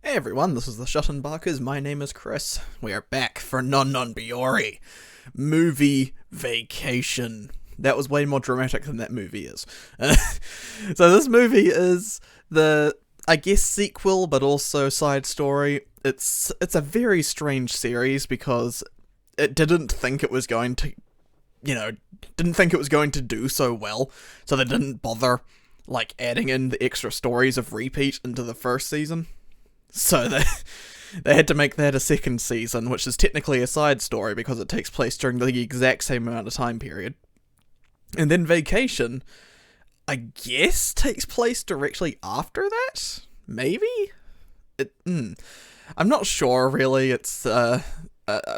Hey everyone, this is the ShutInBakas. My name is Chris. We are back for Biyori movie vacation. That was way more dramatic than that movie is. So this movie is the, I guess, sequel, but also side story. It's a very strange series because it didn't think it was going to, didn't think it was going to do so well, so they didn't bother adding in the extra stories of repeat into the first season. So they had to make that a second season, which is technically a side story because it takes place during the exact same amount of time period. And then Vacation, I guess, takes place directly after that? Maybe? I'm not sure, really. It's,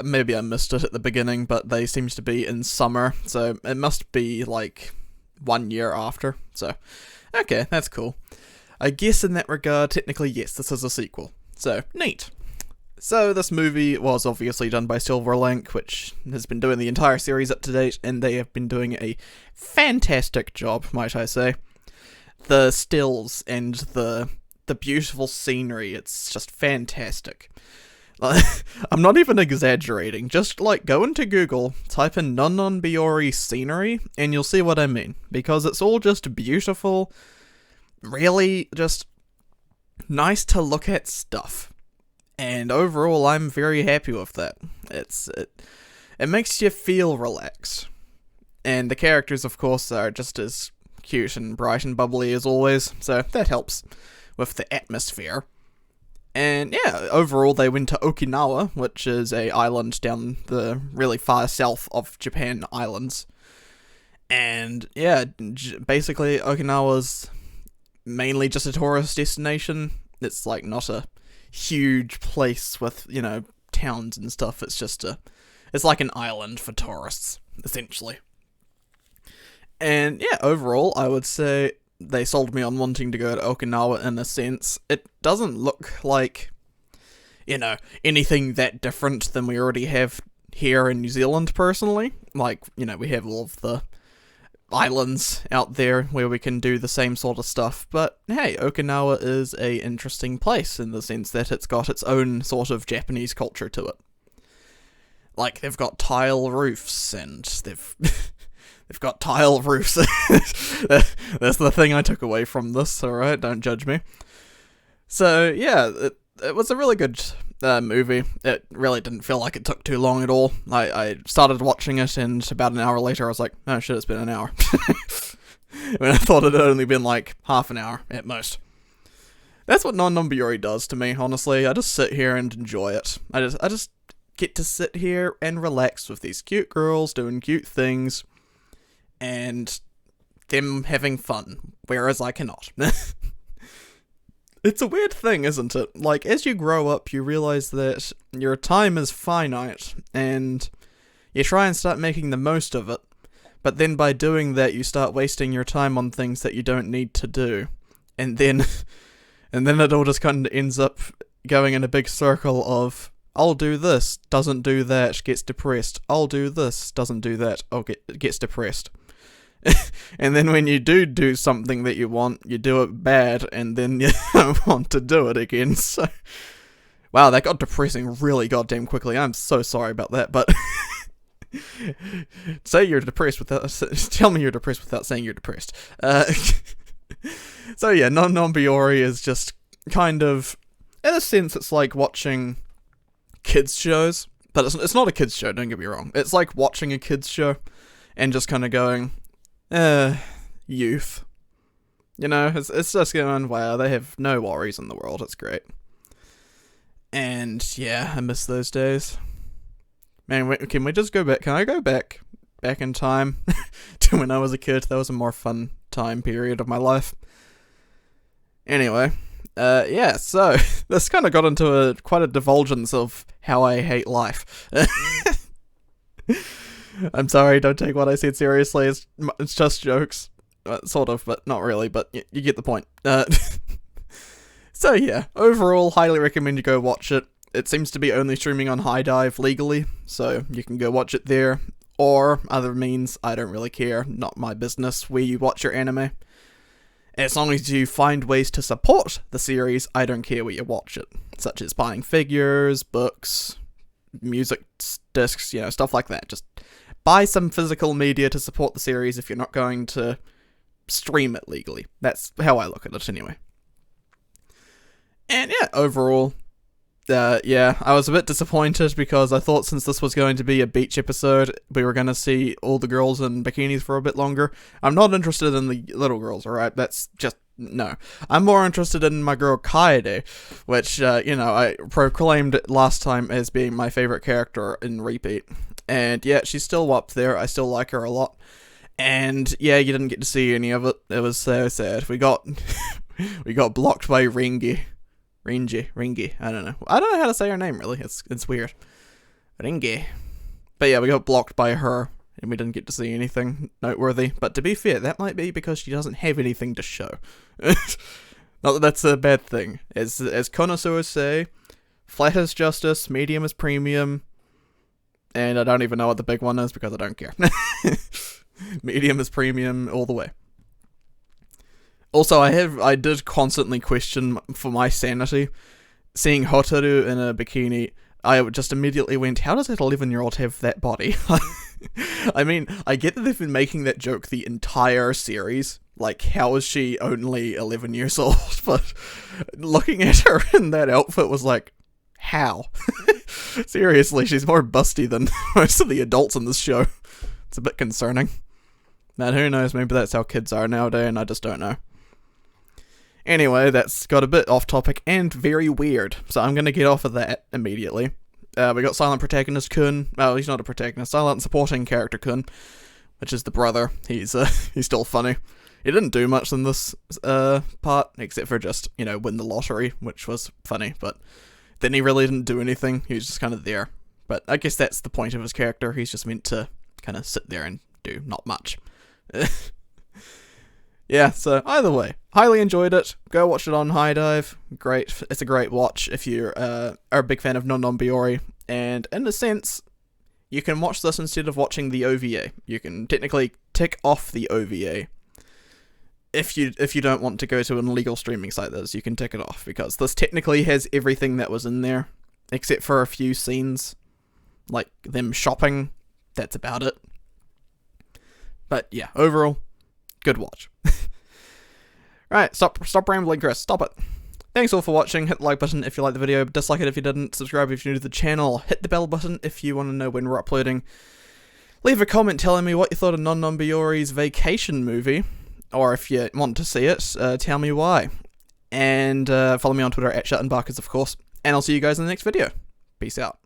maybe I missed it at the beginning, but they seem to be in summer, so it must be, 1 year after. So, okay, that's cool. I guess in that regard, technically, yes, this is a sequel. So, neat. So, this movie was obviously done by Silverlink, which has been doing the entire series up to date, and they have been doing a fantastic job, might I say. The stills and the beautiful scenery, it's just fantastic. I'm not even exaggerating, just go into Google, type in Biyori scenery, and you'll see what I mean, because it's all just beautiful, really just nice to look at stuff. And overall, I'm very happy with that. It makes you feel relaxed. And the characters, of course, are just as cute and bright and bubbly as always, so that helps with the atmosphere. And yeah, overall they went to Okinawa, which is a island down the really far south of Japan islands. And yeah, basically Okinawa's mainly just a tourist destination. It's not a huge place with, towns and stuff. It's just it's like an island for tourists, essentially. And yeah, overall, I would say they sold me on wanting to go to Okinawa in a sense. It doesn't look like, anything that different than we already have here in New Zealand, personally. We have all of the islands out there where we can do the same sort of stuff, but hey, Okinawa is a interesting place in the sense that it's got its own sort of Japanese culture to it. They've got tile roofs, and they've got tile roofs. That's the thing I took away from this, alright, don't judge me. So yeah, it was a really good movie. It really didn't feel like it took too long at all. I started watching it, and about an hour later I was like, oh shit, it's been an hour. When I thought it had only been half an hour at most. That's what Biyori does to me, honestly. I just sit here and enjoy it. I just get to sit here and relax with these cute girls doing cute things, and them having fun, whereas I cannot. It's a weird thing, isn't it? As you grow up, you realize that your time is finite, and you try and start making the most of it, but then by doing that, you start wasting your time on things that you don't need to do. And then it all just kind of ends up going in a big circle of, I'll do this, doesn't do that, gets depressed. I'll do this, doesn't do that, gets depressed. And then when you do something that you want, you do it bad, and then you don't want to do it again. So, wow, that got depressing really goddamn quickly. I'm so sorry about that, but say you're depressed without, tell me you're depressed without saying you're depressed. So yeah, Biyori is just kind of, in a sense, it's like watching kids shows, but it's not a kids show, don't get me wrong. It's like watching a kids show and just kind of going, youth. It's just going, wow, they have no worries in the world, it's great. And yeah, I miss those days. Man, can we just go back? Can I go back in time to when I was a kid? That was a more fun time period of my life. Anyway, yeah, so this kind of got into quite a divulgence of how I hate life. I'm sorry, don't take what I said seriously, it's just jokes. Sort of, but not really, but you get the point. So yeah, overall, highly recommend you go watch it. It seems to be only streaming on High Dive legally, so you can go watch it there, or other means, I don't really care, not my business, where you watch your anime. As long as you find ways to support the series, I don't care where you watch it, such as buying figures, books, music discs, stuff like that. Just buy some physical media to support the series if you're not going to stream it legally. That's how I look at it anyway. And yeah, overall, I was a bit disappointed because I thought since this was going to be a beach episode, we were going to see all the girls in bikinis for a bit longer. I'm not interested in the little girls, alright? That's just, no. I'm more interested in my girl Kaede, which, I proclaimed last time as being my favourite character in Repeat. And yeah, she's still up there. I still like her a lot. And yeah, you didn't get to see any of it. It was so sad. We got blocked by Rengi, I don't know. I don't know how to say her name, really. It's weird. Rengi. But yeah, we got blocked by her, and we didn't get to see anything noteworthy. But to be fair, that might be because she doesn't have anything to show. Not that that's a bad thing. As connoisseurs say, flat is justice, medium is premium, and I don't even know what the big one is because I don't care. Medium is premium all the way. Also, I did constantly question for my sanity, seeing Hotaru in a bikini. I just immediately went, how does that 11-year-old have that body? I mean, I get that they've been making that joke the entire series. Like, how is she only 11 years old? But looking at her in that outfit was like, how? Seriously, she's more busty than most of the adults in this show. It's a bit concerning. Man, who knows, maybe that's how kids are nowadays, and I just don't know. Anyway, that's got a bit off topic and very weird, so I'm going to get off of that immediately. We got Silent Protagonist Kun. Well, he's not a protagonist. Silent Supporting Character Kun, which is the brother. He's still funny. He didn't do much in this part, except for just, win the lottery, which was funny, but then he really didn't do anything. He was just kind of there. But I guess that's the point of his character. He's just meant to kind of sit there and do not much. Yeah, so either way, highly enjoyed it. Go watch it on High Dive. Great. It's a great watch if you are a big fan of Biyori. And in a sense, you can watch this instead of watching the OVA. You can technically tick off the OVA. If you don't want to go to an illegal streaming site, you can tick it off, because this technically has everything that was in there, except for a few scenes, like them shopping. That's about it. But yeah, overall, good watch. Right, stop rambling, Chris. Stop it. Thanks all for watching. Hit the like button if you liked the video. Dislike it if you didn't. Subscribe if you're new to the channel. Hit the bell button if you want to know when we're uploading. Leave a comment telling me what you thought of Biyori's vacation movie. Or if you want to see it, tell me why. And follow me on Twitter at ShutInBakas, of course. And I'll see you guys in the next video. Peace out.